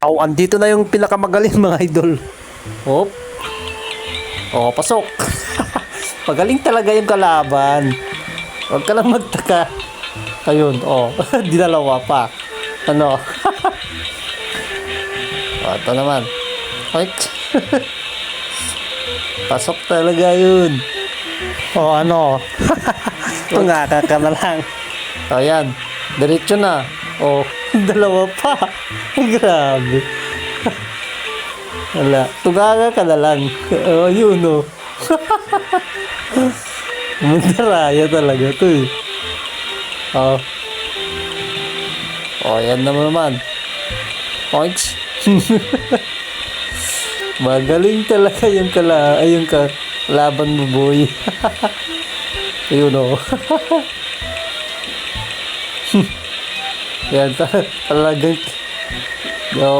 Oh, andito na yung pinakamagaling mga idol. Hop. Oh, pasok. Magaling talaga yung kalaban. Huwag ka lang magtaka. Ayun, oh. Dinalawa pa. Ano? Oh, ito naman. Ay. Pasok talaga yun. Oh, ano? Tungaka ka na lang. Oh, yan. Diretso na. Oh, dalawa pa. Grabe. Wala. Tungaka ka na lang. Oh, yun, oh. Mandaraya talaga to eh. Oh. Oh, yan naman. Points. Magaling talaga yung kalaban mo, boy. Ayun, oh. Yan talagang. Yo.